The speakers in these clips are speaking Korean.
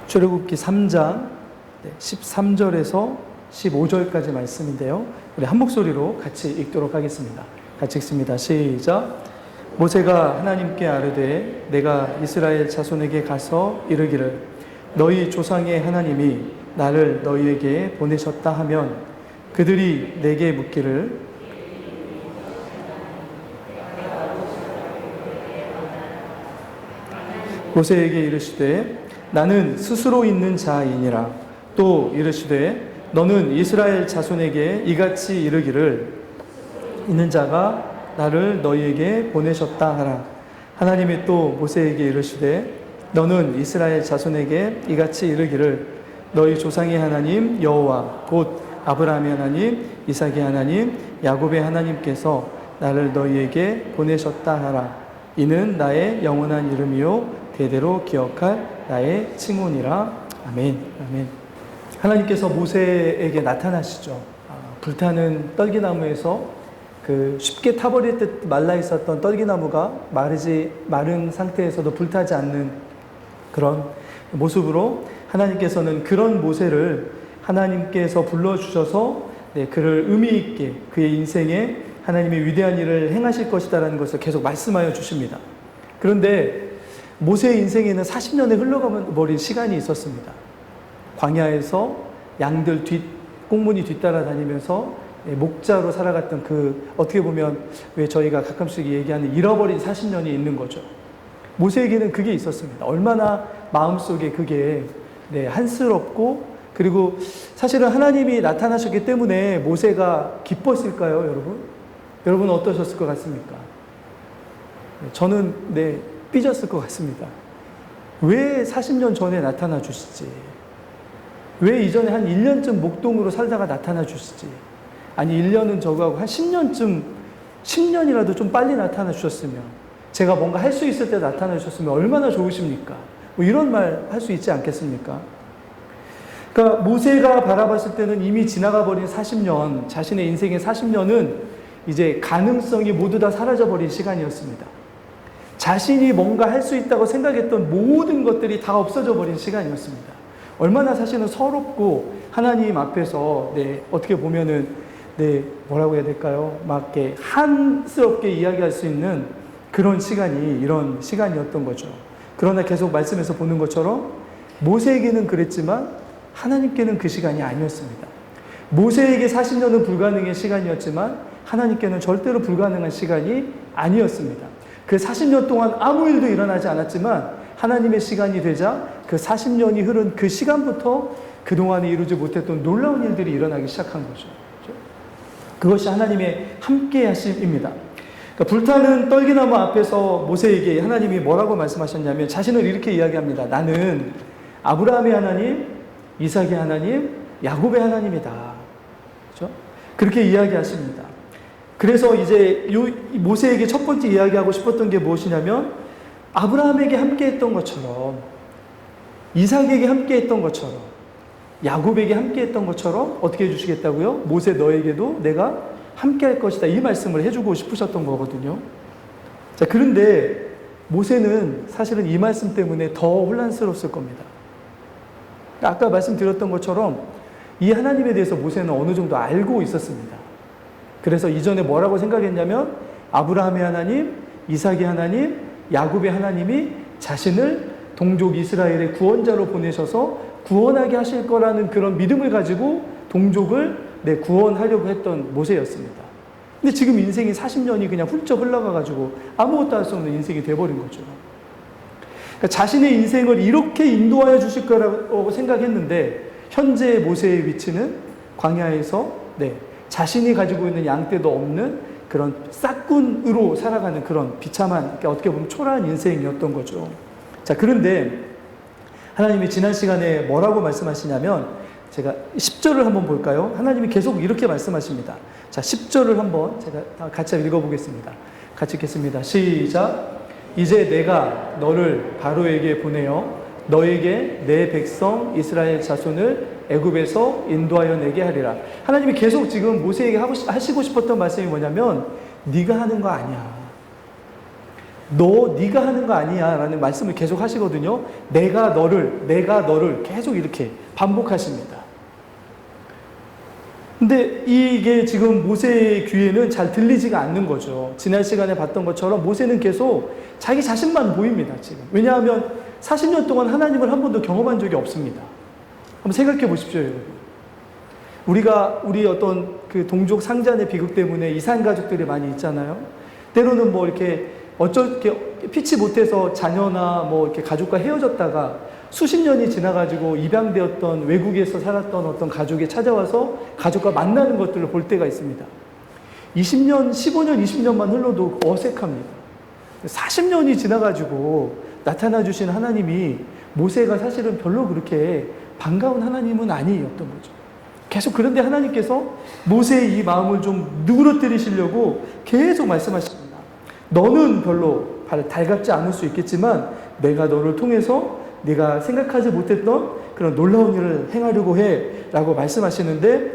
출애굽기 3장 13절에서 15절까지 말씀인데요. 우리 한 목소리로 같이 읽도록 하겠습니다. 같이 읽습니다. 시작. 모세가 하나님께 아뢰되 내가 이스라엘 자손에게 가서 이르기를 너희 조상의 하나님이 나를 너희에게 보내셨다 하면 그들이 내게 묻기를 모세에게 이르시되 나는 스스로 있는 자이니라. 또 이르시되 너는 이스라엘 자손에게 이같이 이르기를 있는 자가 나를 너희에게 보내셨다 하라. 하나님이 또 모세에게 이르시되 너는 이스라엘 자손에게 이같이 이르기를 너희 조상의 하나님 여호와 곧 아브라함의 하나님 이삭의 하나님 야곱의 하나님께서 나를 너희에게 보내셨다 하라. 이는 나의 영원한 이름이요 대대로 기억할 나의 칭호니라. 아멘. 아멘. 하나님께서 모세에게 나타나시죠. 불타는 떨기나무에서 그 쉽게 타버릴 듯 말라 있었던 떨기나무가 마른 상태에서도 불타지 않는 그런 모습으로 하나님께서는 그런 모세를 하나님께서 불러주셔서 그를 의미 있게 그의 인생에 하나님의 위대한 일을 행하실 것이다라는 것을 계속 말씀하여 주십니다. 그런데 모세의 인생에는 40년에 흘러버린 시간이 있었습니다. 광야에서 양들 꽁무니 뒤따라 다니면서 목자로 살아갔던 그 어떻게 보면 왜 저희가 가끔씩 얘기하는 잃어버린 40년이 있는 거죠. 모세에게는 그게 있었습니다. 얼마나 마음속에 그게 한스럽고 그리고 사실은 하나님이 나타나셨기 때문에 모세가 기뻤을까요, 여러분? 여러분 어떠셨을 것 같습니까? 저는 삐졌을 것 같습니다. 왜 40년 전에 나타나 주시지? 왜 이전에 한 1년쯤 목동으로 살다가 나타나 주시지? 아니 1년은 저거하고 한 10년쯤 10년이라도 좀 빨리 나타나 주셨으면 제가 뭔가 할 수 있을 때 나타나 주셨으면 얼마나 좋으십니까? 뭐 이런 말 할 수 있지 않겠습니까? 그러니까 모세가 바라봤을 때는 이미 지나가 버린 40년, 자신의 인생의 40년은 이제 가능성이 모두 다 사라져버린 시간이었습니다. 자신이 뭔가 할 수 있다고 생각했던 모든 것들이 다 없어져 버린 시간이었습니다. 얼마나 사실은 서럽고 하나님 앞에서 어떻게 보면은 뭐라고 해야 될까요? 막 이렇게 한스럽게 이야기할 수 있는 그런 시간이 이런 시간이었던 거죠. 그러나 계속 말씀에서 보는 것처럼 모세에게는 그랬지만 하나님께는 그 시간이 아니었습니다. 모세에게 40년은 불가능한 시간이었지만 하나님께는 절대로 불가능한 시간이 아니었습니다. 그 40년 동안 아무 일도 일어나지 않았지만 하나님의 시간이 되자 그 40년이 흐른 그 시간부터 그동안에 이루지 못했던 놀라운 일들이 일어나기 시작한 거죠. 그것이 하나님의 함께 하심입니다. 그러니까 불타는 떨기나무 앞에서 모세에게 하나님이 뭐라고 말씀하셨냐면 자신을 이렇게 이야기합니다. 나는 아브라함의 하나님, 이삭의 하나님, 야곱의 하나님이다. 그렇죠? 그렇게 이야기하십니다. 그래서 이제 모세에게 첫 번째 이야기하고 싶었던 게 무엇이냐면 아브라함에게 함께 했던 것처럼 이삭에게 함께 했던 것처럼 야곱에게 함께 했던 것처럼 어떻게 해주시겠다고요? 모세 너에게도 내가 함께 할 것이다. 이 말씀을 해주고 싶으셨던 거거든요. 자, 그런데 모세는 사실은 이 말씀 때문에 더 혼란스러웠을 겁니다. 아까 말씀드렸던 것처럼 이 하나님에 대해서 모세는 어느 정도 알고 있었습니다. 그래서 이전에 뭐라고 생각했냐면 아브라함의 하나님, 이삭의 하나님, 야곱의 하나님이 자신을 동족 이스라엘의 구원자로 보내셔서 구원하게 하실 거라는 그런 믿음을 가지고 동족을 구원하려고 했던 모세였습니다. 근데 지금 인생이 40년이 그냥 훌쩍 흘러가가지고 아무것도 할 수 없는 인생이 돼버린 거죠. 그러니까 자신의 인생을 이렇게 인도하여 주실 거라고 생각했는데 현재 모세의 위치는 광야에서 자신이 가지고 있는 양떼도 없는 그런 싹군으로 살아가는 그런 비참한, 어떻게 보면 초라한 인생이었던 거죠. 자, 그런데 하나님이 지난 시간에 뭐라고 말씀하시냐면 제가 10절을 한번 볼까요? 하나님이 계속 이렇게 말씀하십니다. 자, 10절을 한번 제가 같이 읽어보겠습니다. 같이 읽겠습니다. 시작. 이제 내가 너를 바로에게 보내어 너에게 내 백성 이스라엘 자손을 애굽에서 인도하여 내게 하리라. 하나님이 계속 지금 모세에게 하시고 싶었던 말씀이 뭐냐면 네가 하는 거 아니야. 네가 하는 거 아니야 라는 말씀을 계속 하시거든요. 내가 너를 계속 이렇게 반복하십니다. 근데 이게 지금 모세의 귀에는 잘 들리지가 않는 거죠. 지난 시간에 봤던 것처럼 모세는 계속 자기 자신만 보입니다, 지금. 왜냐하면 40년 동안 하나님을 한 번도 경험한 적이 없습니다. 한번 생각해 보십시오, 여러분. 우리 어떤 그 동족 상잔의 비극 때문에 이산 가족들이 많이 있잖아요. 때로는 뭐 이렇게 피치 못해서 자녀나 뭐 이렇게 가족과 헤어졌다가 수십 년이 지나가지고 입양되었던 외국에서 살았던 어떤 가족이 찾아와서 가족과 만나는 것들을 볼 때가 있습니다. 20년, 15년, 20년만 흘러도 어색합니다. 40년이 지나가지고 나타나 주신 하나님이 모세가 사실은 별로 그렇게 반가운 하나님은 아니었던 거죠. 계속 그런데 하나님께서 모세의 이 마음을 좀 누그러뜨리시려고 계속 말씀하십니다. 너는 별로 달갑지 않을 수 있겠지만 내가 너를 통해서 네가 생각하지 못했던 그런 놀라운 일을 행하려고 해 라고 말씀하시는데,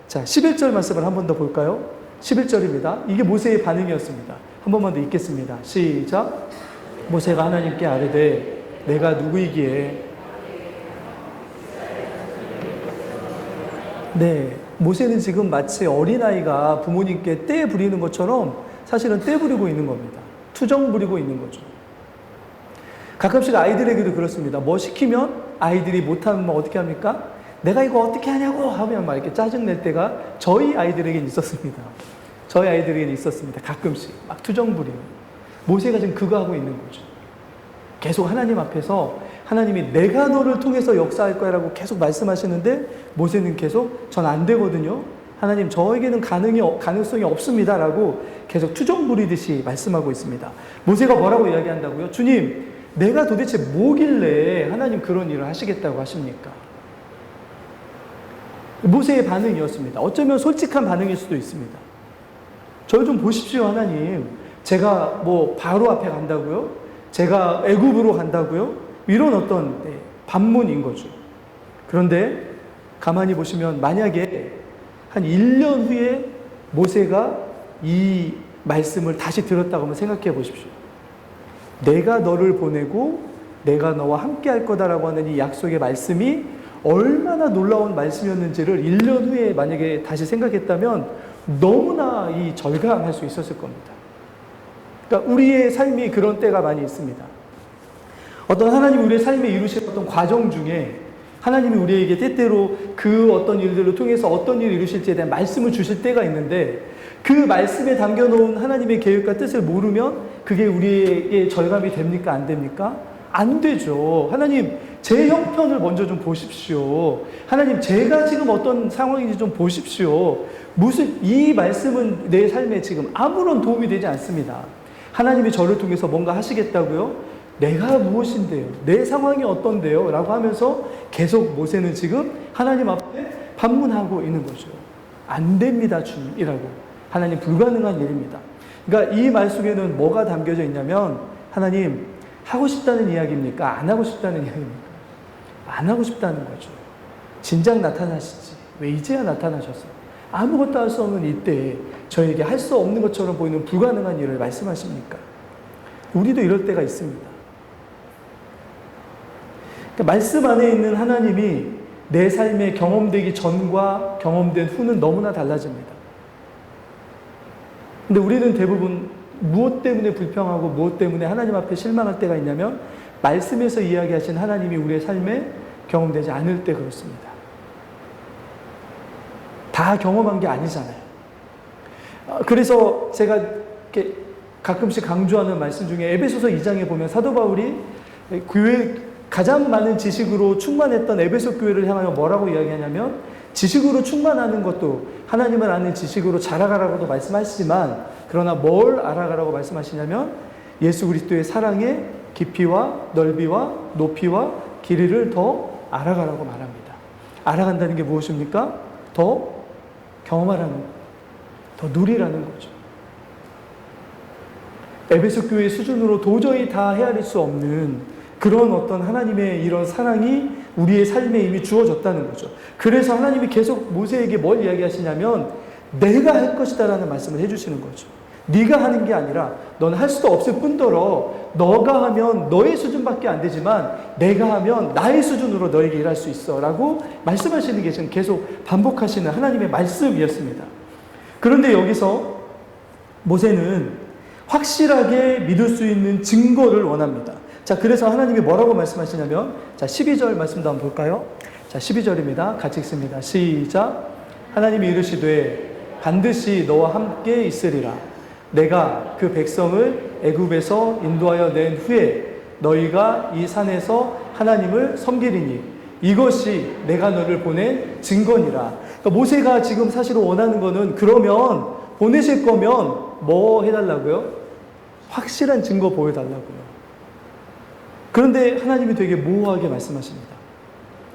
자 11절 말씀을 한 번 더 볼까요? 11절입니다. 이게 모세의 반응이었습니다. 한 번만 더 읽겠습니다. 시작. 모세가 하나님께 아뢰되 내가 누구이기에. 네, 모세는 지금 마치 어린아이가 부모님께 떼 부리는 것처럼 사실은 떼 부리고 있는 겁니다. 투정 부리고 있는 거죠. 가끔씩 아이들에게도 그렇습니다. 뭐 시키면 아이들이 못하면 뭐 어떻게 합니까? 내가 이거 어떻게 하냐고 하면 막 이렇게 짜증낼 때가 저희 아이들에게는 있었습니다. 저희 아이들에게는 있었습니다. 가끔씩 막 투정 부리는. 모세가 지금 그거 하고 있는 거죠. 계속 하나님 앞에서 하나님이 내가 너를 통해서 역사할 거야 라고 계속 말씀하시는데 모세는 계속 전 안 되거든요. 하나님 저에게는 가능성이 없습니다 라고 계속 투정 부리듯이 말씀하고 있습니다. 모세가 뭐라고 이야기한다고요? 주님, 내가 도대체 뭐길래 하나님 그런 일을 하시겠다고 하십니까? 모세의 반응이었습니다. 어쩌면 솔직한 반응일 수도 있습니다. 저를 좀 보십시오, 하나님. 제가 뭐 바로 앞에 간다고요? 제가 애굽으로 간다고요? 이런 어떤 반문인 거죠. 그런데 가만히 보시면 만약에 한 1년 후에 모세가 이 말씀을 다시 들었다고 한번 생각해 보십시오. 내가 너를 보내고 내가 너와 함께 할 거다라고 하는 이 약속의 말씀이 얼마나 놀라운 말씀이었는지를 1년 후에 만약에 다시 생각했다면 너무나 절감할 수 있었을 겁니다. 그러니까 우리의 삶이 그런 때가 많이 있습니다. 어떤 하나님이 우리의 삶에 이루신 어떤 과정 중에 하나님이 우리에게 때때로 그 어떤 일들을 통해서 어떤 일을 이루실지에 대한 말씀을 주실 때가 있는데 그 말씀에 담겨놓은 하나님의 계획과 뜻을 모르면 그게 우리의 절감이 됩니까? 안 됩니까? 안 되죠. 하나님, 제 형편을 먼저 좀 보십시오. 하나님, 제가 지금 어떤 상황인지 좀 보십시오. 이 말씀은 내 삶에 지금 아무런 도움이 되지 않습니다. 하나님이 저를 통해서 뭔가 하시겠다고요? 내가 무엇인데요? 내 상황이 어떤데요? 라고 하면서 계속 모세는 지금 하나님 앞에 반문하고 있는 거죠. 안 됩니다, 주님이라고. 하나님, 불가능한 일입니다. 그러니까 이 말 속에는 뭐가 담겨져 있냐면 하나님, 하고 싶다는 이야기입니까? 안 하고 싶다는 이야기입니까? 안 하고 싶다는 거죠. 진작 나타나시지. 왜 이제야 나타나셨어요? 아무것도 할 수 없는 이때에 저에게 할 수 없는 것처럼 보이는 불가능한 일을 말씀하십니까? 우리도 이럴 때가 있습니다. 그러니까 말씀 안에 있는 하나님이 내 삶에 경험되기 전과 경험된 후는 너무나 달라집니다. 근데 우리는 대부분 무엇 때문에 불평하고 무엇 때문에 하나님 앞에 실망할 때가 있냐면 말씀에서 이야기하신 하나님이 우리의 삶에 경험되지 않을 때 그렇습니다. 다 경험한 게 아니잖아요. 그래서 제가 이렇게 가끔씩 강조하는 말씀 중에 에베소서 2장에 보면 사도 바울이 교회 가장 많은 지식으로 충만했던 에베소 교회를 향하여 뭐라고 이야기하냐면 지식으로 충만하는 것도 하나님을 아는 지식으로 자라가라고도 말씀하시지만 그러나 뭘 알아가라고 말씀하시냐면 예수 그리스도의 사랑의 깊이와 넓이와 높이와 길이를 더 알아가라고 말합니다. 알아간다는 게 무엇입니까? 더 경험하라는 것, 더 누리라는 거죠. 에베소 교회 수준으로 도저히 다 헤아릴 수 없는 그런 어떤 하나님의 이런 사랑이 우리의 삶에 이미 주어졌다는 거죠. 그래서 하나님이 계속 모세에게 뭘 이야기하시냐면 내가 할 것이다 라는 말씀을 해주시는 거죠. 네가 하는 게 아니라 너는 할 수도 없을 뿐더러 너가 하면 너의 수준밖에 안 되지만 내가 하면 나의 수준으로 너에게 일할 수 있어 라고 말씀하시는 게 지금 계속 반복하시는 하나님의 말씀이었습니다. 그런데 여기서 모세는 확실하게 믿을 수 있는 증거를 원합니다. 자, 그래서 하나님이 뭐라고 말씀하시냐면, 자, 12절 말씀도 한번 볼까요? 자, 12절입니다. 같이 읽습니다. 시작. 하나님이 이르시되 반드시 너와 함께 있으리라. 내가 그 백성을 애굽에서 인도하여 낸 후에 너희가 이 산에서 하나님을 섬기리니 이것이 내가 너를 보낸 증거니라. 그러니까 모세가 지금 사실 원하는 거는, 그러면 보내실 거면 뭐 해달라고요? 확실한 증거 보여달라고요. 그런데 하나님이 되게 모호하게 말씀하십니다.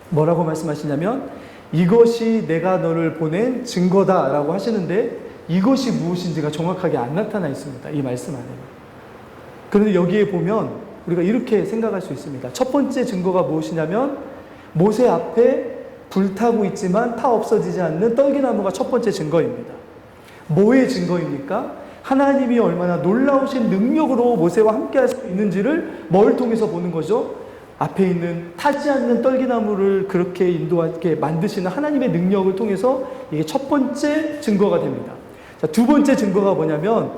뭐라고 말씀하시냐면 이것이 내가 너를 보낸 증거다라고 하시는데 이것이 무엇인지가 정확하게 안 나타나 있습니다. 이 말씀 안에. 그런데 여기에 보면 우리가 이렇게 생각할 수 있습니다. 첫 번째 증거가 무엇이냐면 모세 앞에 불타고 있지만 타 없어지지 않는 떨기나무가 첫 번째 증거입니다. 뭐의 증거입니까? 하나님이 얼마나 놀라우신 능력으로 모세와 함께 할 수 있는지를 뭘 통해서 보는 거죠? 앞에 있는 타지 않는 떨기나무를 그렇게 인도하게 만드시는 하나님의 능력을 통해서 이게 첫 번째 증거가 됩니다. 자, 두 번째 증거가 뭐냐면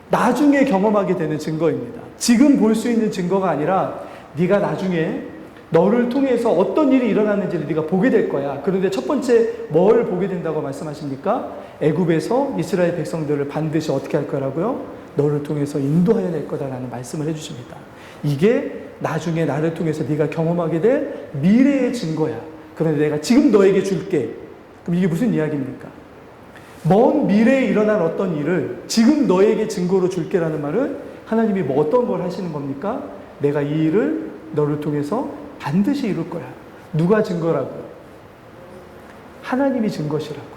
나중에 경험하게 되는 증거입니다. 지금 볼 수 있는 증거가 아니라 네가 나중에 너를 통해서 어떤 일이 일어나는지를 네가 보게 될 거야. 그런데 첫 번째 뭘 보게 된다고 말씀하십니까? 애굽에서 이스라엘 백성들을 반드시 어떻게 할 거라고요? 너를 통해서 인도하여 낼 거다라는 말씀을 해주십니다. 이게 나중에 나를 통해서 네가 경험하게 될 미래의 증거야. 그런데 내가 지금 너에게 줄게. 그럼 이게 무슨 이야기입니까? 먼 미래에 일어날 어떤 일을 지금 너에게 증거로 줄게라는 말은 하나님이 뭐 어떤 걸 하시는 겁니까? 내가 이 일을 너를 통해서 반드시 이룰 거야. 누가 증거라고요? 하나님이 증거시라고요.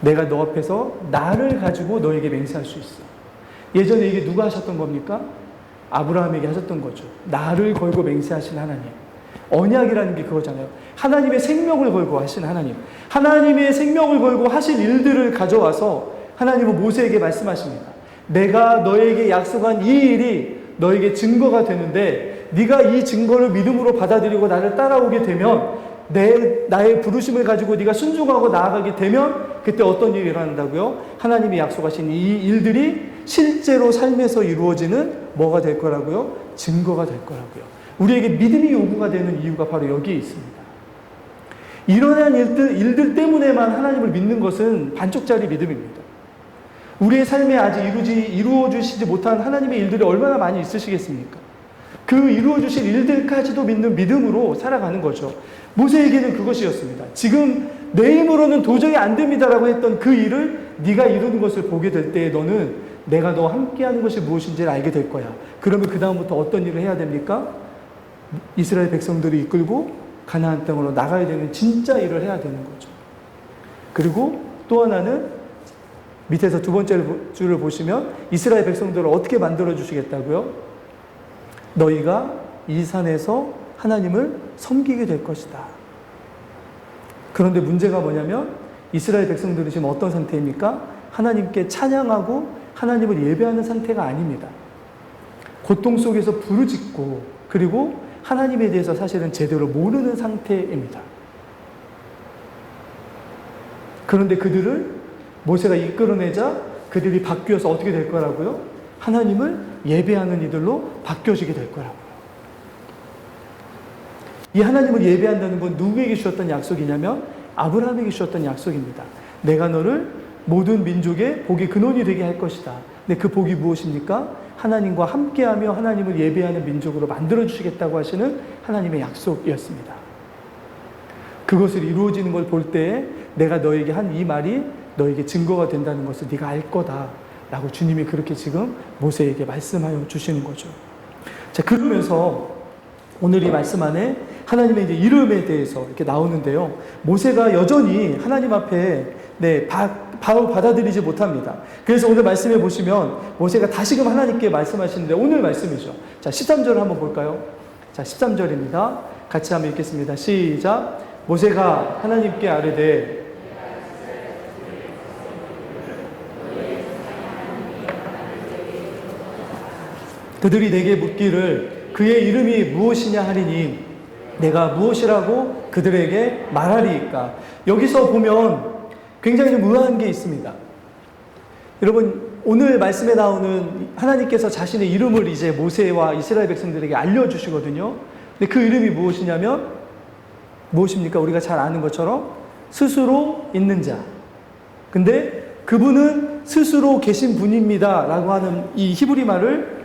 내가 너 앞에서 나를 가지고 너에게 맹세할 수 있어. 예전에 이게 누가 하셨던 겁니까? 아브라함에게 하셨던 거죠. 나를 걸고 맹세하신 하나님. 언약이라는 게 그거잖아요. 하나님의 생명을 걸고 하신 하나님. 하나님의 생명을 걸고 하신 일들을 가져와서 하나님은 모세에게 말씀하십니다. 내가 너에게 약속한 이 일이 너에게 증거가 되는데 네가 이 증거를 믿음으로 받아들이고 나를 따라오게 되면 나의 부르심을 가지고 네가 순종하고 나아가게 되면 그때 어떤 일이 일어난다고요? 하나님이 약속하신 이 일들이 실제로 삶에서 이루어지는 뭐가 될 거라고요? 증거가 될 거라고요. 우리에게 믿음이 요구가 되는 이유가 바로 여기에 있습니다. 일어난 일들 때문에만 하나님을 믿는 것은 반쪽짜리 믿음입니다. 우리의 삶에 아직 이루어주시지 못한 하나님의 일들이 얼마나 많이 있으시겠습니까? 그 이루어주실 일들까지도 믿는 믿음으로 살아가는 거죠. 모세에게는 그것이었습니다. 지금 내 힘으로는 도저히 안 됩니다라고 했던 그 일을 네가 이루는 것을 보게 될 때 너는 내가 너와 함께하는 것이 무엇인지를 알게 될 거야. 그러면 그 다음부터 어떤 일을 해야 됩니까? 이스라엘 백성들을 이끌고 가나안 땅으로 나가야 되는 진짜 일을 해야 되는 거죠. 그리고 또 하나는 밑에서 두 번째 줄을 보시면 이스라엘 백성들을 어떻게 만들어 주시겠다고요? 너희가 이 산에서 하나님을 섬기게 될 것이다. 그런데 문제가 뭐냐면 이스라엘 백성들이 지금 어떤 상태입니까? 하나님께 찬양하고 하나님을 예배하는 상태가 아닙니다. 고통 속에서 부르짖고 그리고 하나님에 대해서 사실은 제대로 모르는 상태입니다. 그런데 그들을 모세가 이끌어내자 그들이 바뀌어서 어떻게 될 거라고요? 하나님을 예배하는 이들로 바뀌어지게 될 거라고요. 이 하나님을 예배한다는 건 누구에게 주셨던 약속이냐면 아브라함에게 주셨던 약속입니다. 내가 너를 모든 민족의 복의 근원이 되게 할 것이다. 근데 그 복이 무엇입니까? 하나님과 함께하며 하나님을 예배하는 민족으로 만들어주시겠다고 하시는 하나님의 약속이었습니다. 그것을 이루어지는 걸 볼 때에 내가 너에게 한 이 말이 너에게 증거가 된다는 것을 네가 알 거다 라고 주님이 그렇게 지금 모세에게 말씀하여 주시는 거죠. 자, 그러면서 오늘 이 말씀 안에 하나님의 이제 이름에 대해서 이렇게 나오는데요. 모세가 여전히 하나님 앞에 바로 받아들이지 못합니다. 그래서 오늘 말씀해 보시면 모세가 다시금 하나님께 말씀하시는데 오늘 말씀이죠. 자, 13절을 한번 볼까요? 자, 13절입니다. 같이 한번 읽겠습니다. 시작. 모세가 하나님께 아뢰되 그들이 내게 묻기를 그의 이름이 무엇이냐 하리니 내가 무엇이라고 그들에게 말하리이까. 여기서 보면 굉장히 좀 의아한 게 있습니다. 여러분, 오늘 말씀에 나오는 하나님께서 자신의 이름을 이제 모세와 이스라엘 백성들에게 알려주시거든요. 근데 그 이름이 무엇이냐면, 무엇입니까? 우리가 잘 아는 것처럼 스스로 있는 자. 근데 그분은 스스로 계신 분입니다 라고 하는 이 히브리 말을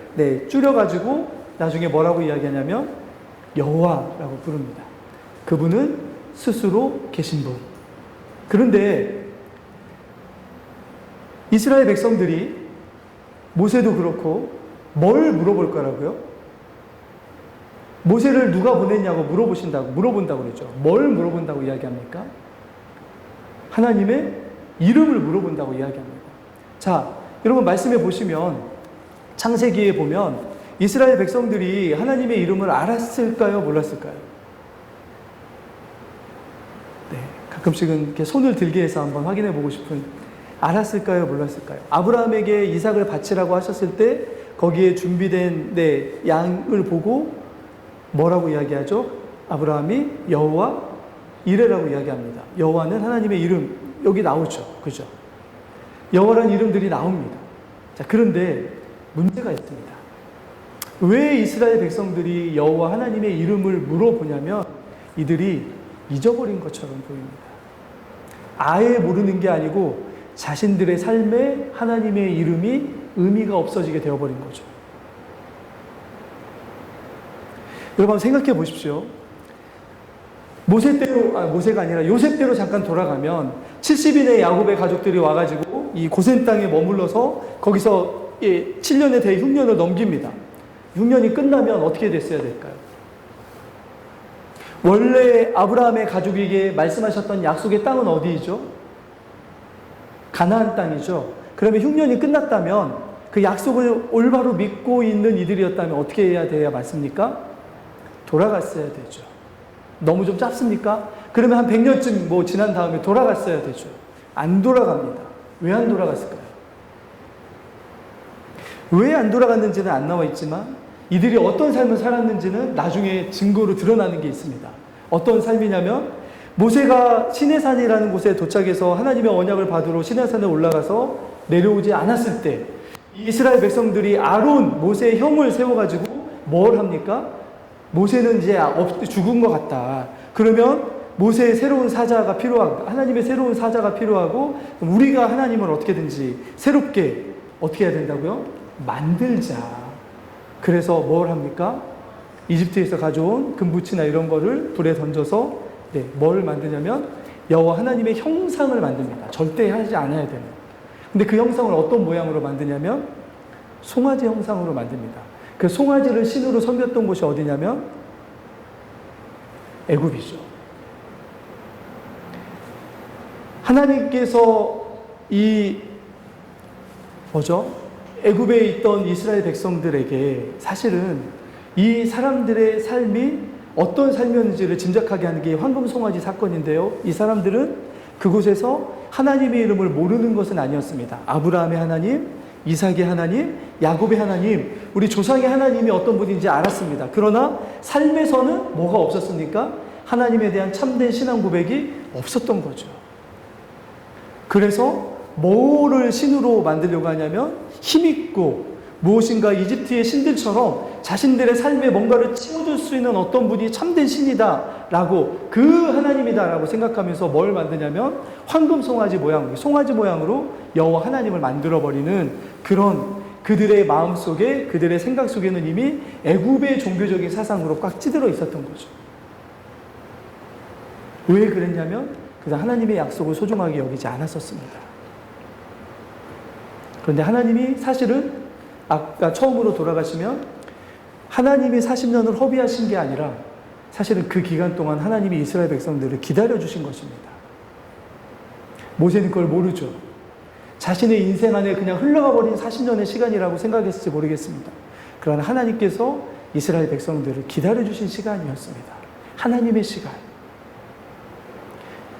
줄여가지고 나중에 뭐라고 이야기하냐면 여호와라고 부릅니다. 그분은 스스로 계신 분. 그런데 이스라엘 백성들이 모세도 그렇고 뭘 물어볼 거라고요? 모세를 누가 보냈냐고 물어본다고 그랬죠. 뭘 물어본다고 이야기합니까? 하나님의 이름을 물어본다고 이야기합니다. 자, 여러분 말씀해 보시면 창세기에 보면 이스라엘 백성들이 하나님의 이름을 알았을까요? 몰랐을까요? 네, 가끔씩은 이렇게 손을 들게 해서 한번 확인해 보고 싶은, 알았을까요? 몰랐을까요? 아브라함에게 이삭을 바치라고 하셨을 때 거기에 준비된 양을 보고 뭐라고 이야기하죠? 아브라함이 여호와 이레라고 이야기합니다. 여호와는 하나님의 이름, 여기 나오죠. 그죠? 여호와라는 이름들이 나옵니다. 자, 그런데 문제가 있습니다. 왜 이스라엘 백성들이 여호와 하나님의 이름을 물어보냐면 이들이 잊어버린 것처럼 보입니다. 아예 모르는 게 아니고 자신들의 삶에 하나님의 이름이 의미가 없어지게 되어버린 거죠. 여러분 생각해 보십시오. 모세가 아니라 요셉 때로 잠깐 돌아가면 70인의 야곱의 가족들이 와가지고 이 고센 땅에 머물러서 거기서 7년의 대흉년을 넘깁니다. 흉년이 끝나면 어떻게 됐어야 될까요? 원래 아브라함의 가족에게 말씀하셨던 약속의 땅은 어디이죠? 가나안 땅이죠. 그러면 흉년이 끝났다면 그 약속을 올바로 믿고 있는 이들이었다면 어떻게 해야 맞습니까? 돌아갔어야 되죠. 너무 좀 짧습니까? 그러면 한 100년쯤 지난 다음에 돌아갔어야 되죠. 안 돌아갑니다. 왜 안 돌아갔을까요? 왜 안 돌아갔는지는 안 나와 있지만 이들이 어떤 삶을 살았는지는 나중에 증거로 드러나는 게 있습니다. 어떤 삶이냐면 모세가 시내산이라는 곳에 도착해서 하나님의 언약을 받으러 시내산에 올라가서 내려오지 않았을 때 이스라엘 백성들이 아론, 모세의 형을 세워가지고 뭘 합니까? 모세는 이제 죽은 것 같다. 그러면 모세의 새로운 사자가 필요하고 하나님의 새로운 사자가 필요하고 우리가 하나님을 어떻게든지 새롭게 어떻게 해야 된다고요? 만들자. 그래서 뭘 합니까? 이집트에서 가져온 금붙이나 이런 거를 불에 던져서 뭘 만드냐면 여호와 하나님의 형상을 만듭니다. 절대 하지 않아야 되는. 근데 그 형상을 어떤 모양으로 만드냐면 송아지 형상으로 만듭니다. 그 송아지를 신으로 섬겼던 곳이 어디냐면 애굽이죠. 하나님께서 애굽에 있던 이스라엘 백성들에게 사실은 이 사람들의 삶이 어떤 삶이었는지를 짐작하게 하는 게 황금 송아지 사건인데요. 이 사람들은 그곳에서 하나님의 이름을 모르는 것은 아니었습니다. 아브라함의 하나님, 이삭의 하나님, 야곱의 하나님, 우리 조상의 하나님이 어떤 분인지 알았습니다. 그러나 삶에서는 뭐가 없었습니까? 하나님에 대한 참된 신앙 고백이 없었던 거죠. 그래서 뭐를 신으로 만들려고 하냐면 힘있고 무엇인가 이집트의 신들처럼 자신들의 삶에 뭔가를 채워줄 수 있는 어떤 분이 참된 신이다 라고, 그 하나님이다 라고 생각하면서 뭘 만드냐면 황금 송아지 모양으로 여호와 하나님을 만들어버리는 그런, 그들의 마음속에, 그들의 생각 속에는 이미 애굽의 종교적인 사상으로 꽉 찌들어 있었던 거죠. 왜 그랬냐면 그래서 하나님의 약속을 소중하게 여기지 않았었습니다. 그런데 하나님이 사실은 아까 처음으로 돌아가시면 하나님이 40년을 허비하신 게 아니라 사실은 그 기간 동안 하나님이 이스라엘 백성들을 기다려주신 것입니다. 모세는 그걸 모르죠. 자신의 인생 안에 그냥 흘러가 버린 40년의 시간이라고 생각했을지 모르겠습니다. 그러나 하나님께서 이스라엘 백성들을 기다려주신 시간이었습니다. 하나님의 시간.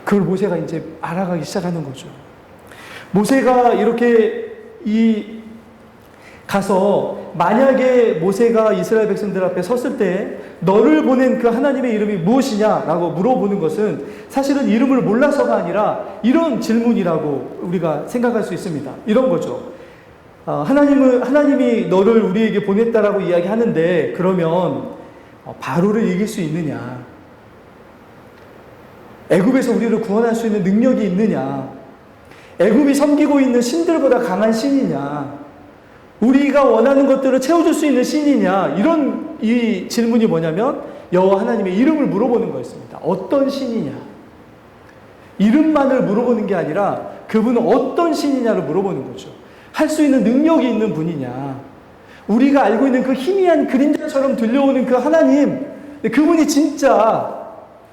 그걸 모세가 이제 알아가기 시작하는 거죠. 모세가 이렇게 가서 만약에 모세가 이스라엘 백성들 앞에 섰을 때 너를 보낸 그 하나님의 이름이 무엇이냐라고 물어보는 것은 사실은 이름을 몰라서가 아니라 이런 질문이라고 우리가 생각할 수 있습니다. 이런 거죠. 하나님이 너를 우리에게 보냈다라고 이야기하는데 그러면 바로를 이길 수 있느냐? 애굽에서 우리를 구원할 수 있는 능력이 있느냐? 애굽이 섬기고 있는 신들보다 강한 신이냐? 우리가 원하는 것들을 채워줄 수 있는 신이냐? 이런 이 질문이 뭐냐면 여호와 하나님의 이름을 물어보는 거였습니다. 어떤 신이냐? 이름만을 물어보는 게 아니라 그분은 어떤 신이냐를 물어보는 거죠. 할 수 있는 능력이 있는 분이냐? 우리가 알고 있는 그 희미한 그림자처럼 들려오는 그 하나님, 그분이 진짜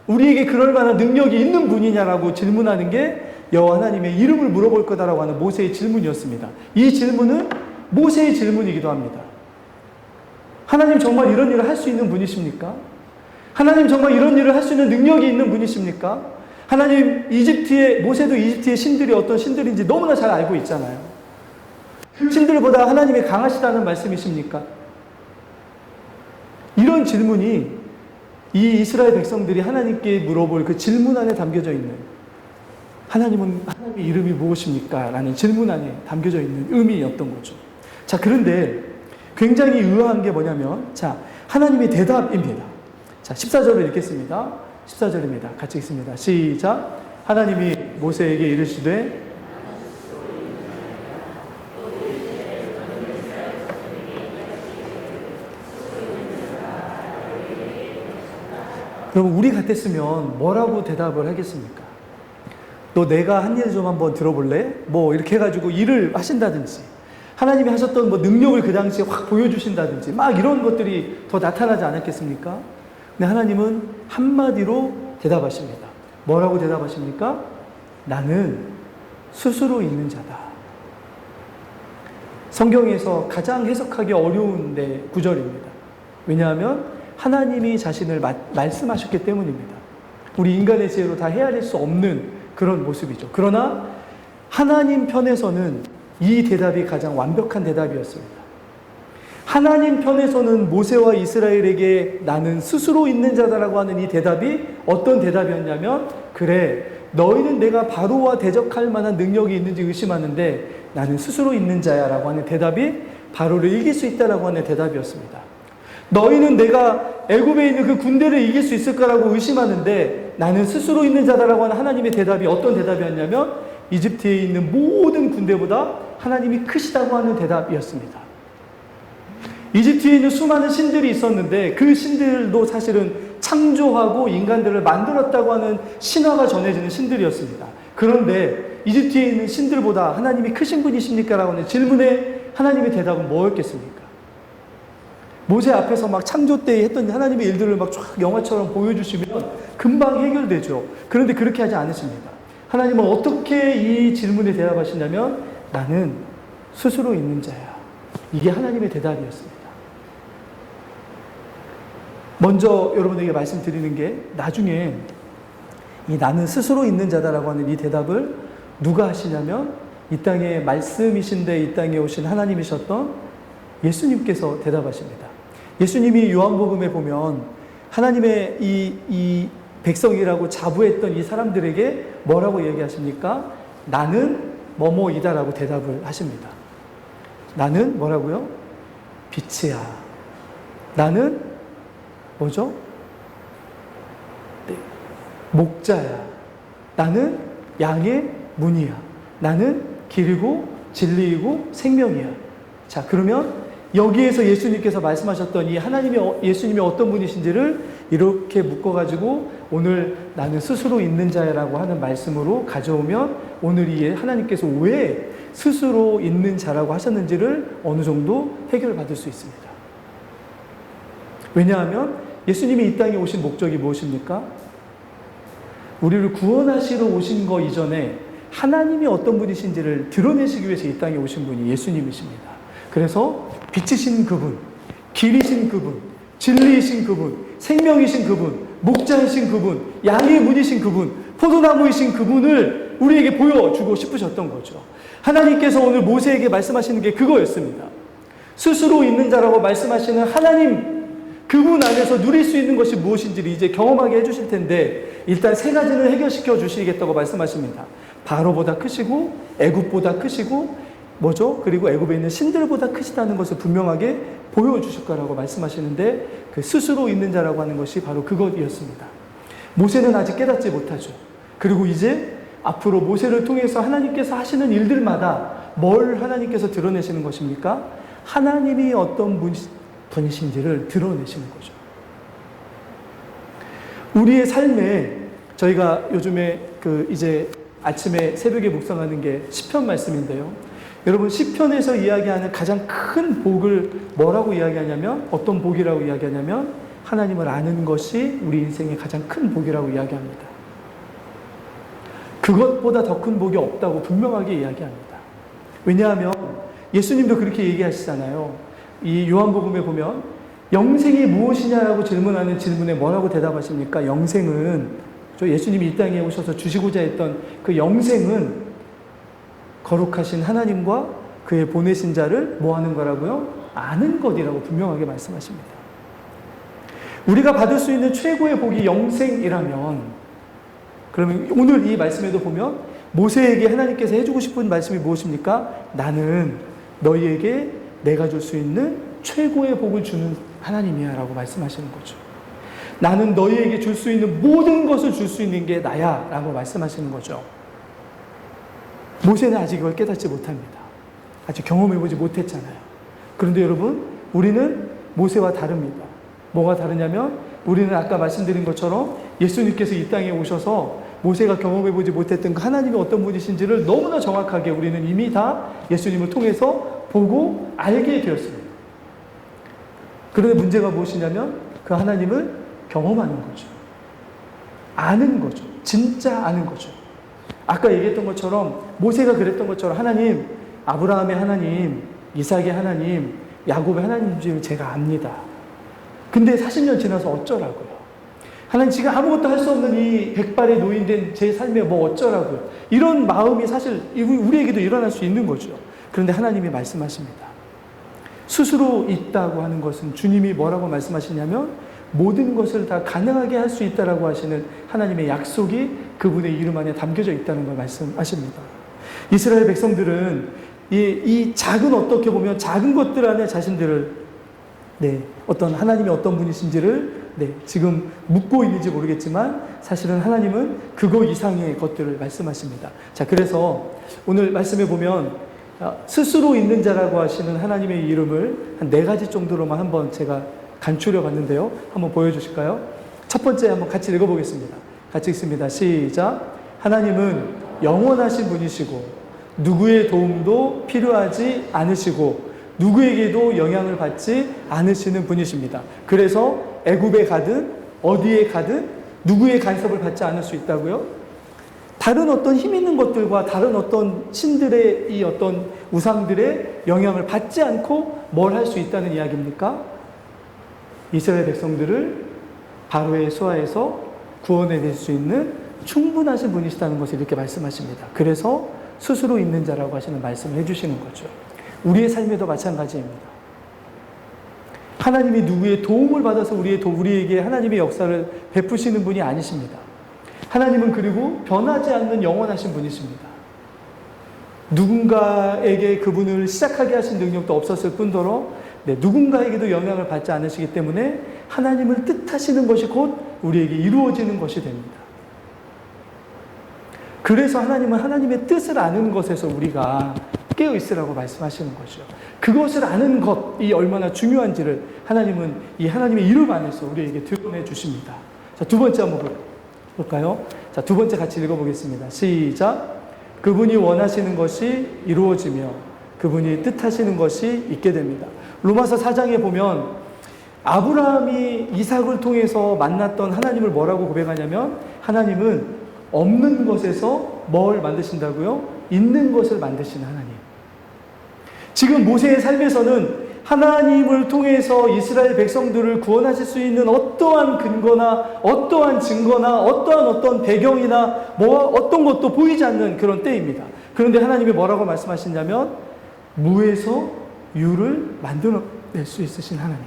우리에게 그럴 만한 능력이 있는 분이냐라고 질문하는 게 여호와 하나님의 이름을 물어볼 거다라고 하는 모세의 질문이었습니다. 이 질문은 모세의 질문이기도 합니다. 하나님 정말 이런 일을 할 수 있는 분이십니까? 하나님 정말 이런 일을 할 수 있는 능력이 있는 분이십니까? 하나님 모세도 이집트의 신들이 어떤 신들인지 너무나 잘 알고 있잖아요. 그 신들보다 하나님이 강하시다는 말씀이십니까? 이런 질문이 이 이스라엘 백성들이 하나님께 물어볼 그 질문 안에 담겨져 있는 하나님의 이름이 무엇입니까? 라는 질문 안에 담겨져 있는 의미였던 거죠. 자, 그런데 굉장히 의아한 게 뭐냐면, 자, 하나님의 대답입니다. 자, 14절을 읽겠습니다. 14절입니다. 같이 읽습니다. 시작. 하나님이 모세에게 이르시되, 그럼 우리 같았으면 뭐라고 대답을 하겠습니까? 너 내가 한 일 좀 한번 들어볼래? 뭐 이렇게 해가지고 일을 하신다든지 하나님이 하셨던 뭐 능력을 그 당시에 확 보여주신다든지 막 이런 것들이 더 나타나지 않았겠습니까? 근데 하나님은 한마디로 대답하십니다. 뭐라고 대답하십니까? 나는 스스로 있는 자다. 성경에서 가장 해석하기 어려운 구절입니다. 왜냐하면 하나님이 자신을 말씀하셨기 때문입니다. 우리 인간의 지혜로 다 헤아릴 수 없는 그런 모습이죠. 그러나 하나님 편에서는 이 대답이 가장 완벽한 대답이었습니다. 하나님 편에서는 모세와 이스라엘에게 나는 스스로 있는 자다라고 하는 이 대답이 어떤 대답이었냐면, 그래, 너희는 내가 바로와 대적할 만한 능력이 있는지 의심하는데 나는 스스로 있는 자야 라고 하는 대답이 바로를 이길 수 있다라고 하는 대답이었습니다. 너희는 내가 애굽에 있는 그 군대를 이길 수 있을 거라고 의심하는데 나는 스스로 있는 자다라고 하는 하나님의 대답이 어떤 대답이었냐면 이집트에 있는 모든 군대보다 하나님이 크시다고 하는 대답이었습니다. 이집트에 있는 수많은 신들이 있었는데 그 신들도 사실은 창조하고 인간들을 만들었다고 하는 신화가 전해지는 신들이었습니다. 그런데 이집트에 있는 신들보다 하나님이 크신 분이십니까? 라고 하는 질문에 하나님의 대답은 뭐였겠습니까? 모세 앞에서 막 창조 때 했던 하나님의 일들을 막 쫙 영화처럼 보여주시면 금방 해결되죠. 그런데 그렇게 하지 않으십니다. 하나님은 어떻게 이 질문에 대답하시냐면 나는 스스로 있는 자야. 이게 하나님의 대답이었습니다. 먼저 여러분에게 말씀드리는 게 나중에 이 나는 스스로 있는 자다라고 하는 이 대답을 누가 하시냐면 이 땅에 말씀이신데 이 땅에 오신 하나님이셨던 예수님께서 대답하십니다. 예수님이 요한복음에 보면 하나님의 이 백성이라고 자부했던 이 사람들에게 뭐라고 얘기하십니까? 나는 뭐뭐이다라고 대답을 하십니다. 나는 뭐라고요? 빛이야. 나는 뭐죠? 네. 목자야. 나는 양의 문이야. 나는 길이고 진리이고 생명이야. 자, 그러면 여기에서 예수님께서 말씀하셨던 이 예수님이 어떤 분이신지를 이렇게 묶어가지고 오늘 나는 스스로 있는 자라고 하는 말씀으로 가져오면 오늘 이 하나님께서 왜 스스로 있는 자라고 하셨는지를 어느 정도 해결을 받을 수 있습니다. 왜냐하면 예수님이 이 땅에 오신 목적이 무엇입니까? 우리를 구원하시러 오신 거 이전에 하나님이 어떤 분이신지를 드러내시기 위해서 이 땅에 오신 분이 예수님이십니다. 그래서 빛이신 그분, 길이신 그분, 진리이신 그분, 생명이신 그분, 목자이신 그분, 양의 문이신 그분, 포도나무이신 그분을 우리에게 보여주고 싶으셨던 거죠. 하나님께서 오늘 모세에게 말씀하시는 게 그거였습니다. 스스로 있는 자라고 말씀하시는 하나님, 그분 안에서 누릴 수 있는 것이 무엇인지를 이제 경험하게 해주실 텐데, 일단 세 가지는 해결시켜 주시겠다고 말씀하십니다. 바로보다 크시고 애굽보다 크시고 뭐죠? 그리고 애굽에 있는 신들보다 크시다는 것을 분명하게 보여주실 거라고 말씀하시는데, 그 스스로 있는 자라고 하는 것이 바로 그것이었습니다. 모세는 아직 깨닫지 못하죠. 그리고 이제 앞으로 모세를 통해서 하나님께서 하시는 일들마다 뭘 하나님께서 드러내시는 것입니까? 하나님이 어떤 분이신지를 드러내시는 거죠. 우리의 삶에, 저희가 요즘에 이제 아침에 새벽에 묵상하는 게 시편 말씀인데요. 여러분, 시편에서 이야기하는 가장 큰 복을 뭐라고 이야기하냐면, 어떤 복이라고 이야기하냐면, 하나님을 아는 것이 우리 인생의 가장 큰 복이라고 이야기합니다. 그것보다 더 큰 복이 없다고 분명하게 이야기합니다. 왜냐하면 예수님도 그렇게 얘기하시잖아요. 이 요한복음에 보면 영생이 무엇이냐라고 질문하는 질문에 뭐라고 대답하십니까? 영생은, 예수님이 이 땅에 오셔서 주시고자 했던 그 영생은 거룩하신 하나님과 그의 보내신 자를 뭐 하는 거라고요? 아는 것이라고 분명하게 말씀하십니다. 우리가 받을 수 있는 최고의 복이 영생이라면, 그러면 오늘 이 말씀에도 보면 모세에게 하나님께서 해주고 싶은 말씀이 무엇입니까? 나는 너희에게 내가 줄 수 있는 최고의 복을 주는 하나님이야 라고 말씀하시는 거죠. 나는 너희에게 줄 수 있는 모든 것을 줄 수 있는 게 나야 라고 말씀하시는 거죠. 모세는 아직 이걸 깨닫지 못합니다. 아직 경험해보지 못했잖아요. 그런데 여러분, 우리는 모세와 다릅니다. 뭐가 다르냐면, 우리는 아까 말씀드린 것처럼 예수님께서 이 땅에 오셔서 모세가 경험해보지 못했던 그 하나님이 어떤 분이신지를 너무나 정확하게 우리는 이미 다 예수님을 통해서 보고 알게 되었습니다. 그런데 문제가 무엇이냐면, 그 하나님을 경험하는 거죠. 아는 거죠. 진짜 아는 거죠. 아까 얘기했던 것처럼, 모세가 그랬던 것처럼, 하나님, 아브라함의 하나님, 이삭의 하나님, 야곱의 하나님을 제가 압니다. 근데 40년 지나서 어쩌라고요? 하나님, 지금 아무것도 할 수 없는 이 백발의 노인된 제 삶에 뭐 어쩌라고요? 이런 마음이 사실 우리에게도 일어날 수 있는 거죠. 그런데 하나님이 말씀하십니다. 스스로 있다고 하는 것은, 주님이 뭐라고 말씀하시냐면, 모든 것을 다 가능하게 할 수 있다라고 하시는 하나님의 약속이 그분의 이름 안에 담겨져 있다는 걸 말씀하십니다. 이스라엘 백성들은 이 작은, 어떻게 보면 작은 것들 안에 자신들을, 어떤 하나님이 어떤 분이신지를 지금 묻고 있는지 모르겠지만, 사실은 하나님은 그거 이상의 것들을 말씀하십니다. 자, 그래서 오늘 말씀에 보면 스스로 있는 자라고 하시는 하나님의 이름을 한 4가지 정도로만 한번 제가 간추려 봤는데요. 한번 보여주실까요? 첫 번째 한번 같이 읽어보겠습니다. 같이 읽습니다. 시작. 하나님은 영원하신 분이시고 누구의 도움도 필요하지 않으시고 누구에게도 영향을 받지 않으시는 분이십니다. 그래서 애굽에 가든 어디에 가든 누구의 간섭을 받지 않을 수 있다고요? 다른 어떤 힘 있는 것들과 다른 어떤 신들의 이 어떤 우상들의 영향을 받지 않고 뭘 할 수 있다는 이야기입니까? 이스라엘 백성들을 바로의 수하에서 구원해낼 수 있는 충분하신 분이시다는 것을 이렇게 말씀하십니다. 그래서 스스로 있는 자라고 하시는 말씀을 해주시는 거죠. 우리의 삶에도 마찬가지입니다. 하나님이 누구의 도움을 받아서 우리에게 하나님의 역사를 베푸시는 분이 아니십니다. 하나님은 그리고 변하지 않는 영원하신 분이십니다. 누군가에게 그분을 시작하게 하신 능력도 없었을 뿐더러 누군가에게도 영향을 받지 않으시기 때문에 하나님을 뜻하시는 것이 곧 우리에게 이루어지는 것이 됩니다. 그래서 하나님은 하나님의 뜻을 아는 것에서 우리가 깨어있으라고 말씀하시는 거죠. 그것을 아는 것이 얼마나 중요한지를 하나님은 이 하나님의 이름 안에서 우리에게 드러내 주십니다. 자, 두 번째 한번 볼까요? 자, 두 번째 같이 읽어보겠습니다. 시작. 그분이 원하시는 것이 이루어지며 그분이 뜻하시는 것이 있게 됩니다. 로마서 4장에 보면 아브라함이 이삭을 통해서 만났던 하나님을 뭐라고 고백하냐면, 하나님은 없는 것에서 뭘 만드신다고요? 있는 것을 만드시는 하나님. 지금 모세의 삶에서는 하나님을 통해서 이스라엘 백성들을 구원하실 수 있는 어떠한 근거나 어떠한 증거나 어떤 배경이나 어떤 것도 보이지 않는 그런 때입니다. 그런데 하나님이 뭐라고 말씀하시냐면, 무에서 유를 만들어낼 수 있으신 하나님.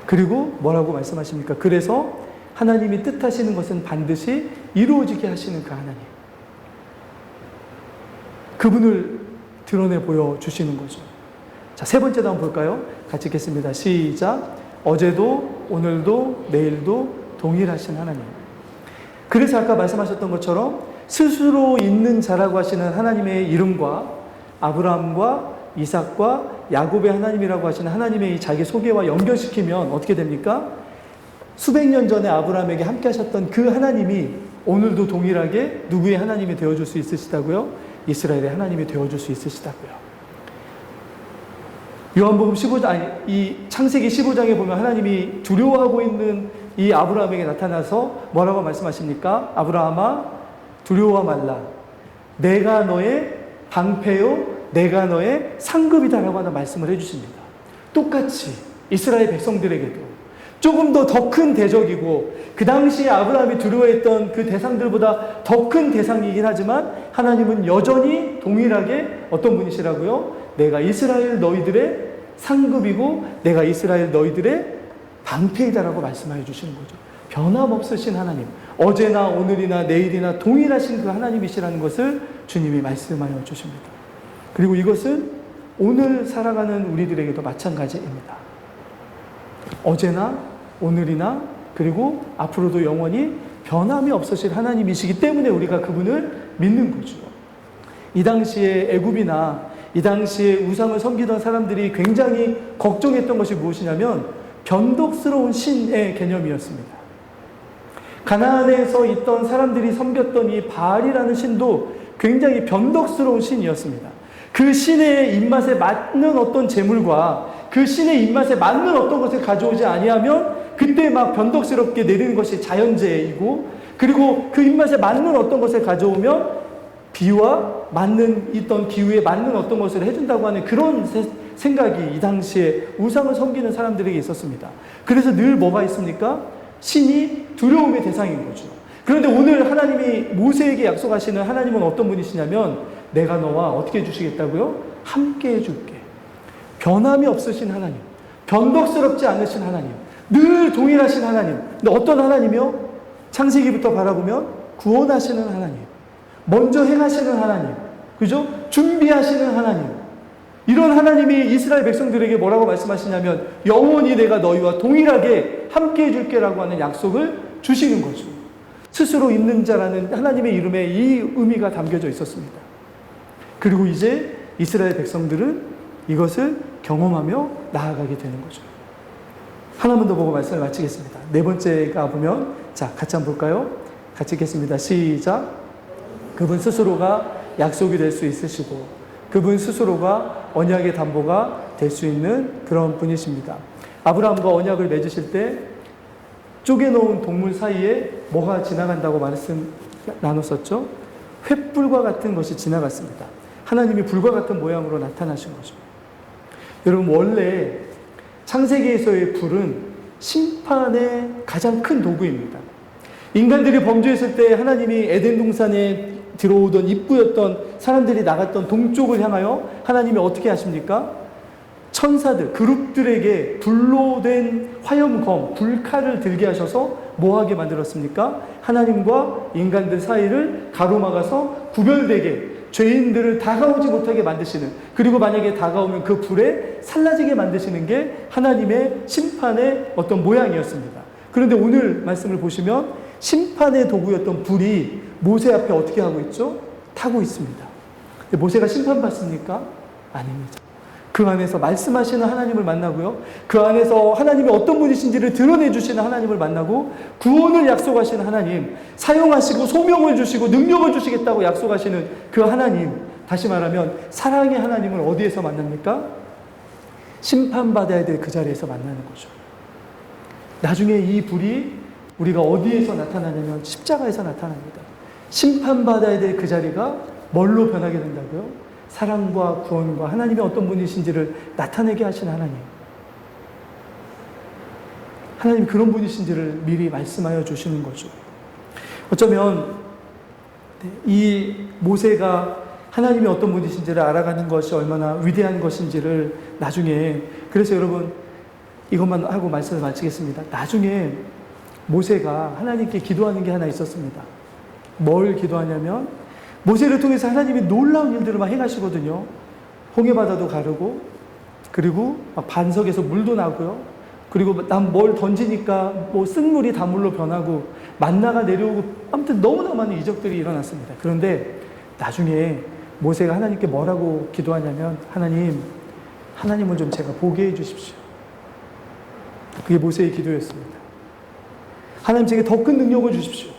그리고 뭐라고 말씀하십니까? 그래서 하나님이 뜻하시는 것은 반드시 이루어지게 하시는 그 하나님. 그분을 드러내 보여주시는 거죠. 자, 세 번째도 한번 볼까요? 같이 읽겠습니다. 시작. 어제도 오늘도 내일도 동일하신 하나님. 그래서 아까 말씀하셨던 것처럼 스스로 있는 자라고 하시는 하나님의 이름과 아브라함과 이삭과 야곱의 하나님이라고 하시는 하나님의 이 자기 소개와 연결시키면 어떻게 됩니까? 수백 년 전에 아브라함에게 함께 하셨던 그 하나님이 오늘도 동일하게 누구의 하나님이 되어줄 수 있으시다고요? 이스라엘의 하나님이 되어줄 수 있으시다고요. 요한복음 15장, 이 창세기 15장에 보면 하나님이 두려워하고 있는 이 아브라함에게 나타나서 뭐라고 말씀하십니까? 아브라함아, 두려워 말라. 내가 너의 방패요, 내가 너의 상급이다라고 하는 말씀을 해주십니다. 똑같이 이스라엘 백성들에게도 조금 더 큰 대적이고 그 당시에 아브라함이 두려워했던 그 대상들보다 더 큰 대상이긴 하지만 하나님은 여전히 동일하게 어떤 분이시라고요? 내가 이스라엘 너희들의 상급이고 내가 이스라엘 너희들의 방패이다라고 말씀해 주시는 거죠. 변함없으신 하나님, 어제나 오늘이나 내일이나 동일하신 그 하나님이시라는 것을 주님이 말씀하여 주십니다. 그리고 이것은 오늘 살아가는 우리들에게도 마찬가지입니다. 어제나 오늘이나 그리고 앞으로도 영원히 변함이 없으실 하나님이시기 때문에 우리가 그분을 믿는 거죠. 이 당시에 애굽이나 이 당시에 우상을 섬기던 사람들이 굉장히 걱정했던 것이 무엇이냐면 변덕스러운 신의 개념이었습니다. 가나안에서 있던 사람들이 섬겼던 이 바알이라는 신도 굉장히 변덕스러운 신이었습니다. 그 신의 입맛에 맞는 어떤 재물과 그 신의 입맛에 맞는 어떤 것을 가져오지 아니하면 그때 막 변덕스럽게 내리는 것이 자연재해이고, 그리고 그 입맛에 맞는 어떤 것을 가져오면 비와 맞는 있던 기후에 맞는 어떤 것을 해준다고 하는 그런 생각이 이 당시에 우상을 섬기는 사람들에게 있었습니다. 그래서 늘 뭐가 있습니까? 신이 두려움의 대상인 거죠. 그런데 오늘 하나님이 모세에게 약속하시는 하나님은 어떤 분이시냐면 내가 너와 어떻게 해주시겠다고요? 함께 해줄게. 변함이 없으신 하나님, 변덕스럽지 않으신 하나님, 늘 동일하신 하나님. 근데 어떤 하나님이요? 창세기부터 바라보면 구원하시는 하나님, 먼저 행하시는 하나님, 그죠? 준비하시는 하나님. 이런 하나님이 이스라엘 백성들에게 뭐라고 말씀하시냐면 영원히 내가 너희와 동일하게 함께 해줄게라고 하는 약속을 주시는 거죠. 스스로 있는 자라는 하나님의 이름에 이 의미가 담겨져 있었습니다. 그리고 이제 이스라엘 백성들은 이것을 경험하며 나아가게 되는 거죠. 하나만 더 보고 말씀을 마치겠습니다. 네 번째가 보면, 자, 같이 한번 볼까요? 같이 읽겠습니다. 시작. 그분 스스로가 약속이 될 수 있으시고 그분 스스로가 언약의 담보가 될 수 있는 그런 분이십니다. 아브라함과 언약을 맺으실 때 쪼개놓은 동물 사이에 뭐가 지나간다고 말씀 나눴었죠? 횃불과 같은 것이 지나갔습니다. 하나님이 불과 같은 모양으로 나타나신 거죠. 여러분, 원래 창세기에서의 불은 심판의 가장 큰 도구입니다. 인간들이 범죄했을 때 하나님이 에덴 동산에 들어오던 입구였던 사람들이 나갔던 동쪽을 향하여 하나님이 어떻게 하십니까? 천사들, 그룹들에게 불로 된 화염검, 불칼을 들게 하셔서 뭐하게 만들었습니까? 하나님과 인간들 사이를 가로막아서 구별되게, 죄인들을 다가오지 못하게 만드시는, 그리고 만약에 다가오면 그 불에 살라지게 만드시는 게 하나님의 심판의 어떤 모양이었습니다. 그런데 오늘 말씀을 보시면 심판의 도구였던 불이 모세 앞에 어떻게 하고 있죠? 타고 있습니다. 근데 모세가 심판받습니까? 아닙니다. 그 안에서 말씀하시는 하나님을 만나고요. 그 안에서 하나님이 어떤 분이신지를 드러내 주시는 하나님을 만나고 구원을 약속하시는 하나님, 사용하시고 소명을 주시고 능력을 주시겠다고 약속하시는 그 하나님, 다시 말하면 사랑의 하나님을 어디에서 만납니까? 심판받아야 될 그 자리에서 만나는 거죠. 나중에 이 불이 우리가 어디에서 나타나냐면 십자가에서 나타납니다. 심판받아야 될 그 자리가 뭘로 변하게 된다고요? 사랑과 구원과 하나님이 어떤 분이신지를 나타내게 하신 하나님. 하나님 그런 분이신지를 미리 말씀하여 주시는 거죠. 어쩌면 이 모세가 하나님이 어떤 분이신지를 알아가는 것이 얼마나 위대한 것인지를 나중에, 그래서 여러분 이것만 하고 말씀을 마치겠습니다. 나중에 모세가 하나님께 기도하는 게 하나 있었습니다. 뭘 기도하냐면, 모세를 통해서 하나님이 놀라운 일들을 막 행하시거든요. 홍해바다도 가르고, 그리고 막 반석에서 물도 나고요. 그리고 난 뭘 던지니까 뭐 쓴물이 단물로 변하고 만나가 내려오고, 아무튼 너무나 많은 이적들이 일어났습니다. 그런데 나중에 모세가 하나님께 뭐라고 기도하냐면, 하나님을 좀 제가 보게 해 주십시오. 그게 모세의 기도였습니다. 하나님 제게 더 큰 능력을 주십시오.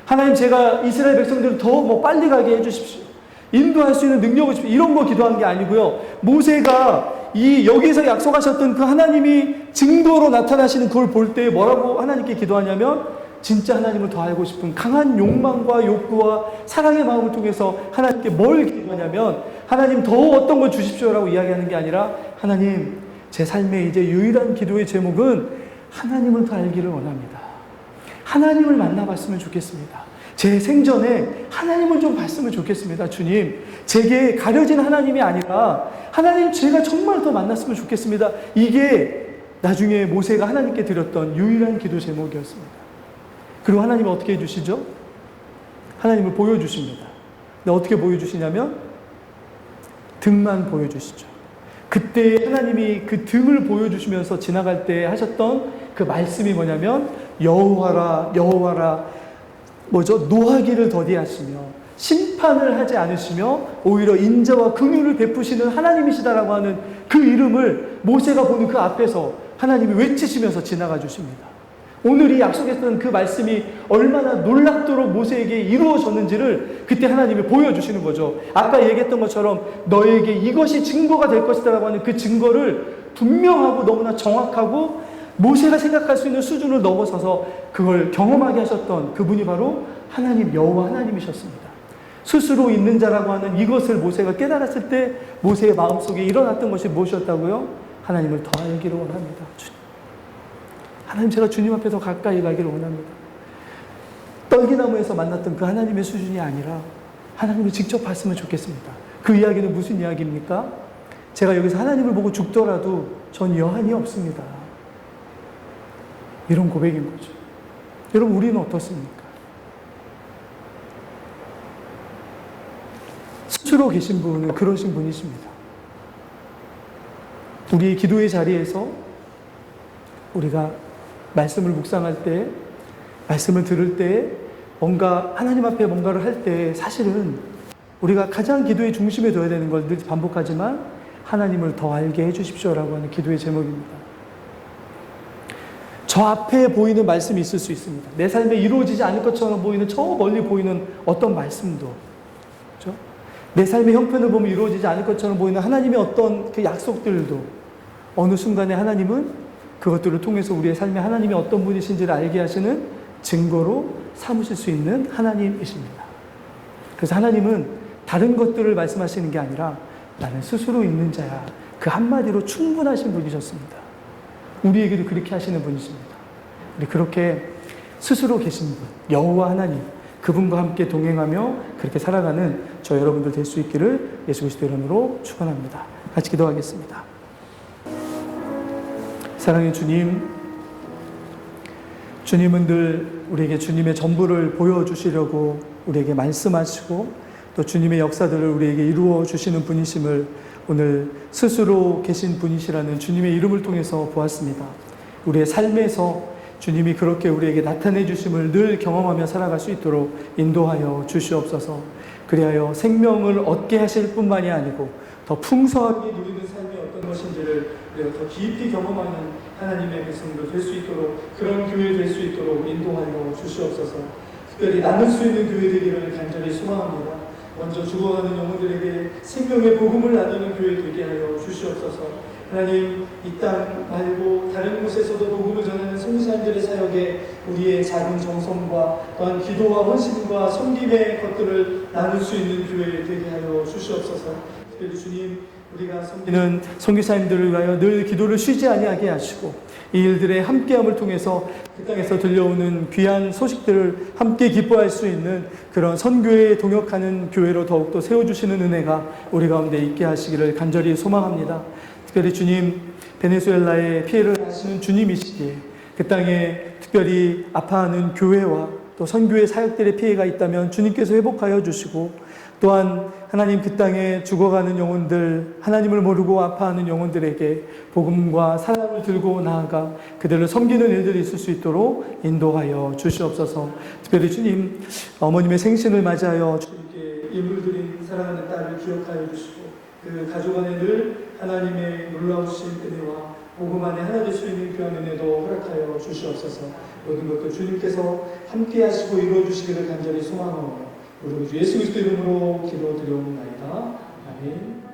하나님 제가 이스라엘 백성들을 더 빨리 가게 해 주십시오. 인도할 수 있는 능력을 주십시오. 이런 거 기도한 게 아니고요. 모세가 여기서 약속하셨던 그 하나님이 증거로 나타나시는 그걸 볼 때 뭐라고 하나님께 기도하냐면, 진짜 하나님을 더 알고 싶은 강한 욕망과 욕구와 사랑의 마음을 통해서 하나님께 뭘 기도하냐면, 하나님 더 어떤 걸 주십시오라고 이야기하는 게 아니라, 하나님 제 삶의 이제 유일한 기도의 제목은 하나님을 더 알기를 원합니다. 하나님을 만나봤으면 좋겠습니다. 제 생전에 하나님을 좀 봤으면 좋겠습니다. 주님, 제게 가려진 하나님이 아니라 하나님 제가 정말 더 만났으면 좋겠습니다. 이게 나중에 모세가 하나님께 드렸던 유일한 기도 제목이었습니다. 그리고 하나님은 어떻게 해주시죠? 하나님을 보여주십니다. 근데 어떻게 보여주시냐면 등만 보여주시죠. 그때 하나님이 그 등을 보여주시면서 지나갈 때 하셨던 그 말씀이 뭐냐면, 여호와라 여호와라, 노하기를 더디하시며 심판을 하지 않으시며 오히려 인자와 긍휼을 베푸시는 하나님이시다라고 하는 그 이름을 모세가 보는 그 앞에서 하나님이 외치시면서 지나가 주십니다. 오늘 이 약속했던 그 말씀이 얼마나 놀랍도록 모세에게 이루어졌는지를 그때 하나님이 보여주시는 거죠. 아까 얘기했던 것처럼 너에게 이것이 증거가 될 것이다 라고 하는 그 증거를 분명하고 너무나 정확하고 모세가 생각할 수 있는 수준을 넘어서서 그걸 경험하게 하셨던 그분이 바로 하나님, 여호와 하나님이셨습니다. 스스로 있는 자라고 하는 이것을 모세가 깨달았을 때 모세의 마음속에 일어났던 것이 무엇이었다고요? 하나님을 더 알기를 원합니다. 하나님, 제가 주님 앞에 더 가까이 가기를 원합니다. 떨기나무에서 만났던 그 하나님의 수준이 아니라 하나님을 직접 봤으면 좋겠습니다. 그 이야기는 무슨 이야기입니까? 제가 여기서 하나님을 보고 죽더라도 전 여한이 없습니다. 이런 고백인 거죠. 여러분, 우리는 어떻습니까? 스스로 계신 분은 그러신 분이십니다. 우리의 기도의 자리에서 우리가 말씀을 묵상할 때, 말씀을 들을 때, 뭔가 하나님 앞에 뭔가를 할 때 사실은 우리가 가장 기도의 중심에 둬야 되는 걸 늘 반복하지만, 하나님을 더 알게 해주십시오라고 하는 기도의 제목입니다. 저 앞에 보이는 말씀이 있을 수 있습니다. 내 삶에 이루어지지 않을 것처럼 보이는 저 멀리 보이는 어떤 말씀도, 그렇죠? 내 삶의 형편을 보면 이루어지지 않을 것처럼 보이는 하나님의 어떤 그 약속들도 어느 순간에 하나님은 그것들을 통해서 우리의 삶에 하나님이 어떤 분이신지를 알게 하시는 증거로 삼으실 수 있는 하나님이십니다. 그래서 하나님은 다른 것들을 말씀하시는 게 아니라 나는 스스로 있는 자야, 그 한마디로 충분하신 분이셨습니다. 우리에게도 그렇게 하시는 분이십니다. 우리 그렇게 스스로 계신 분, 여호와 하나님, 그분과 함께 동행하며 그렇게 살아가는 저 여러분들 될 수 있기를 예수 그리스도 이름으로 축원합니다. 같이 기도하겠습니다. 사랑의 주님, 주님은 늘 우리에게 주님의 전부를 보여주시려고 우리에게 말씀하시고 또 주님의 역사들을 우리에게 이루어 주시는 분이심을 오늘 스스로 계신 분이시라는 주님의 이름을 통해서 보았습니다. 우리의 삶에서 주님이 그렇게 우리에게 나타내 주심을 늘 경험하며 살아갈 수 있도록 인도하여 주시옵소서. 그리하여 생명을 얻게 하실 뿐만이 아니고 더 풍성하게 누리는 삶이 어떤 것인지를 우리가 더 깊이 경험하는 하나님의 백성들 될 수 있도록, 그런 교회 될 수 있도록 인도하여 주시옵소서. 특별히 나눌 수 있는 교회 되기를 간절히 소망합니다. 먼저 죽어가는 영혼들에게 생명의 복음을 나누는 교회 되게 하여 주시옵소서. 하나님, 이 땅 말고 다른 곳에서도 복음을 전하는 성도님들의 사역에 우리의 작은 정성과 또한 기도와 헌신과 섬김의 것들을 나눌 수 있는 교회 되게 하여 주시옵소서. 특별히 주님, 우리가 섬기는 선교사님들을 위하여 늘 기도를 쉬지 아니하게 하시고 이 일들의 함께함을 통해서 그 땅에서 들려오는 귀한 소식들을 함께 기뻐할 수 있는 그런 선교에 동역하는 교회로 더욱더 세워주시는 은혜가 우리 가운데 있게 하시기를 간절히 소망합니다. 특별히 주님, 베네수엘라에 피해를 하시는 주님이시기에 그 땅에 특별히 아파하는 교회와 또 선교의 사역들의 피해가 있다면 주님께서 회복하여 주시고, 또한 하나님 그 땅에 죽어가는 영혼들, 하나님을 모르고 아파하는 영혼들에게 복음과 사랑을 들고 나아가 그들을 섬기는 일들이 있을 수 있도록 인도하여 주시옵소서. 특별히 주님, 어머님의 생신을 맞이하여 주님께 예물 드린 사랑하는 딸을 기억하여 주시고 그 가족 안에 늘 하나님의 놀라우신 은혜와 복음 안에 하나 될 수 있는 귀한 은혜도 허락하여 주시옵소서. 모든 것도 주님께서 함께 하시고 이루어 주시기를 간절히 소망하오며 우리 주 예수 그리스도 이름으로 기도드려옵나이다. 아멘.